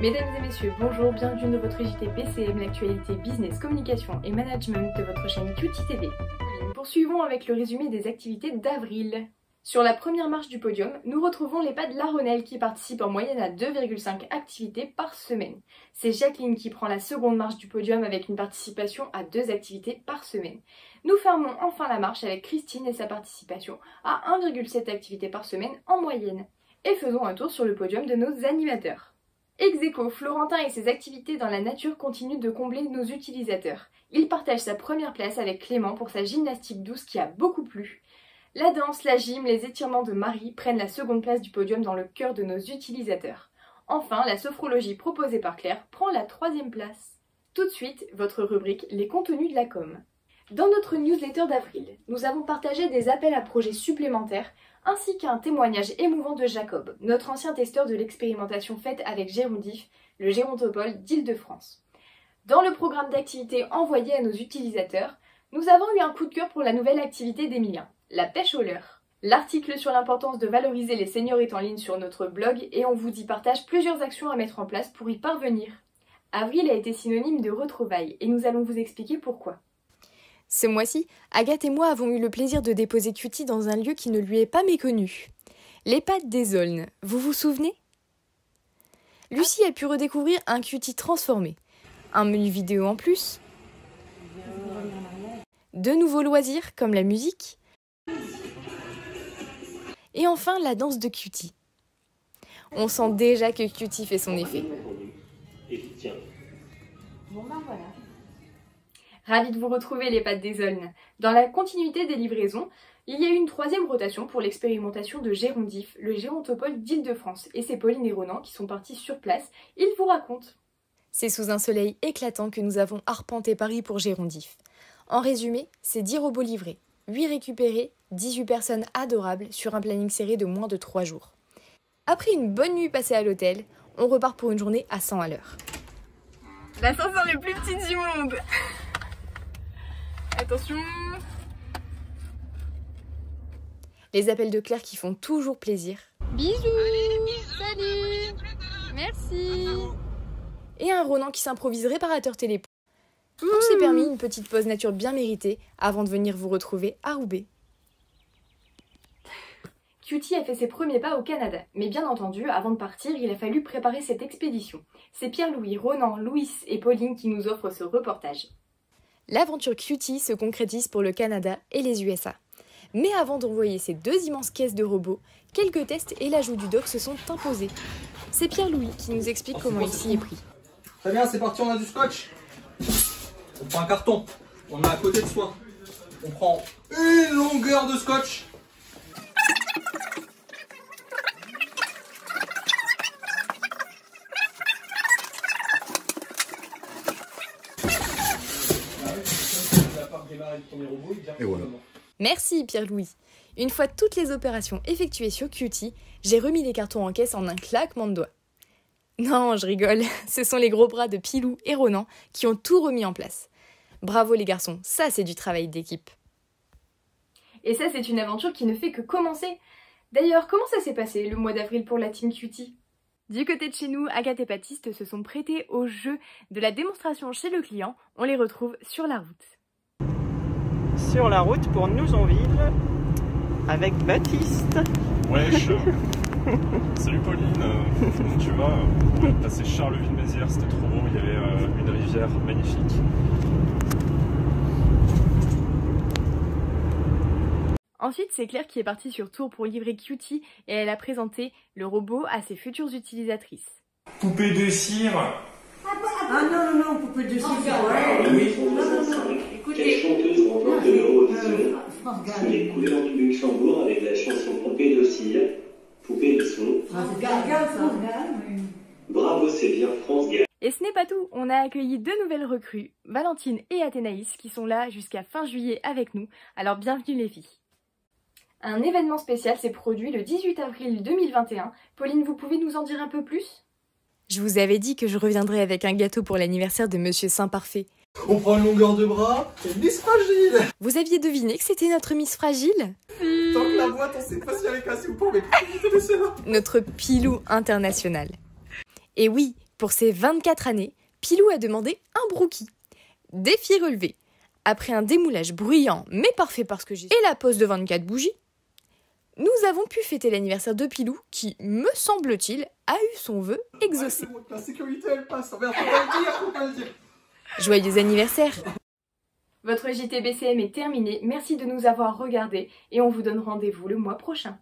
Mesdames et messieurs, bonjour, bienvenue dans votre JT BCM, l'actualité business, communication et management de votre chaîne Cutie TV. Poursuivons avec le résumé des activités d'avril. Sur la première marche du podium, nous retrouvons l'EHPAD La Rhônelle qui participe en moyenne à 2,5 activités par semaine. C'est Jacqueline qui prend la seconde marche du podium avec une participation à 2 activités par semaine. Nous fermons enfin la marche avec Christine et sa participation à 1,7 activités par semaine en moyenne. Et faisons un tour sur le podium de nos animateurs. Ex aequo, Florentin et ses activités dans la nature continuent de combler nos utilisateurs. Il partage sa première place avec Clément pour sa gymnastique douce qui a beaucoup plu. La danse, la gym, les étirements de Marie prennent la seconde place du podium dans le cœur de nos utilisateurs. Enfin, la sophrologie proposée par Claire prend la 3e place. Tout de suite, votre rubrique Les contenus de la com. Dans notre newsletter d'avril, nous avons partagé des appels à projets supplémentaires ainsi qu'un témoignage émouvant de Jacob, notre ancien testeur de l'expérimentation faite avec Gérondif, le Gérontopole d'Île-de-France. Dans le programme d'activités envoyé à nos utilisateurs, nous avons eu un coup de cœur pour la nouvelle activité d'Emilien, la pêche au leurre. L'article sur l'importance de valoriser les seniors est en ligne sur notre blog et on vous y partage plusieurs actions à mettre en place pour y parvenir. Avril a été synonyme de retrouvailles et nous allons vous expliquer pourquoi. Ce mois-ci, Agathe et moi avons eu le plaisir de déposer Cutie dans un lieu qui ne lui est pas méconnu. L'EHPAD des Aulnes, vous vous souvenez? Lucie a pu redécouvrir un Cutie transformé, un menu vidéo en plus, de nouveaux loisirs comme la musique, et enfin la danse de Cutie. On sent déjà que Cutie fait son effet. Ravi de vous retrouver l'EHPAD des Aulnes. Dans la continuité des livraisons, il y a eu une 3e rotation pour l'expérimentation de Gérondif, le Gérontopole d'Île-de-France. Et c'est Pauline et Ronan qui sont partis sur place. Ils vous racontent. C'est sous un soleil éclatant que nous avons arpenté Paris pour Gérondif. En résumé, c'est 10 robots livrés, 8 récupérés, 18 personnes adorables sur un planning serré de moins de 3 jours. Après une bonne nuit passée à l'hôtel, on repart pour une journée à 100 à l'heure. L'ascenseur le plus petit du monde. Attention. Les appels de Claire qui font toujours plaisir. Bisous. Salut. Merci. Et un Ronan qui s'improvise réparateur télé. On s'est permis une petite pause nature bien méritée avant de venir vous retrouver à Roubaix. Cutie a fait ses premiers pas au Canada, mais bien entendu, avant de partir, il a fallu préparer cette expédition. C'est Pierre-Louis, Ronan, Louis et Pauline qui nous offrent ce reportage. L'aventure Cutie se concrétise pour le Canada et les USA. Mais avant d'envoyer ces 2 immenses caisses de robots, quelques tests et l'ajout du dock se sont imposés. C'est Pierre-Louis qui nous explique comment il s'y est pris. Très bien, c'est parti, on a du scotch. On prend un carton, on le met à côté de soi. On prend une longueur de scotch. Et voilà. Merci Pierre-Louis. Une fois toutes les opérations effectuées sur Cutie, j'ai remis les cartons en caisse en un claquement de doigts. Non, je rigole, ce sont les gros bras de Pilou et Ronan qui ont tout remis en place. Bravo les garçons, ça c'est du travail d'équipe. Et ça c'est une aventure qui ne fait que commencer. D'ailleurs, comment ça s'est passé le mois d'avril pour la Team Cutie? Du côté de chez nous, Agathe et Baptiste se sont prêtés au jeu de la démonstration chez le client. On les retrouve sur la route. Sur la route pour Nouzonville avec Baptiste. Wesh. Salut Pauline, comment tu vas? Là c'est Charleville-Mézières, c'était trop beau, il y avait une rivière magnifique. Ensuite, c'est Claire qui est partie sur Tours pour livrer Cutie et elle a présenté le robot à ses futures utilisatrices. Poupée de cire. Ah non, poupée de cire. Oui. Quelle chanteuse remporte de l'Eurovision sous les couleurs du Luxembourg avec la chanson Poupée de cire, Poupée de son. Bravo, c'est bien France Gall. Et ce n'est pas tout, on a accueilli 2 nouvelles recrues, Valentine et Athénaïs, qui sont là jusqu'à fin juillet avec nous, alors bienvenue les filles. Un événement spécial s'est produit le 18 avril 2021. Pauline, vous pouvez nous en dire un peu plus? Je vous avais dit que je reviendrais avec un gâteau pour l'anniversaire de Monsieur Saint-Parfait. On prend une longueur de bras et une Miss Fragile. Vous aviez deviné que c'était notre Miss Fragile? Tant que la boîte, on sait pas si elle est cassée ou pas, mais c'est ça. Notre Pilou international. Et oui, Pour ses 24 années, Pilou a demandé un brookie. Défi relevé. Après un démoulage bruyant mais parfait parce que j'ai... et la pose de 24 bougies, nous avons pu fêter l'anniversaire de Pilou qui, me semble-t-il, a eu son vœu exaucé. La sécurité elle passe, faut pas le dire. Joyeux anniversaire! Votre JT BCM est terminé, merci de nous avoir regardés et on vous donne rendez-vous le mois prochain.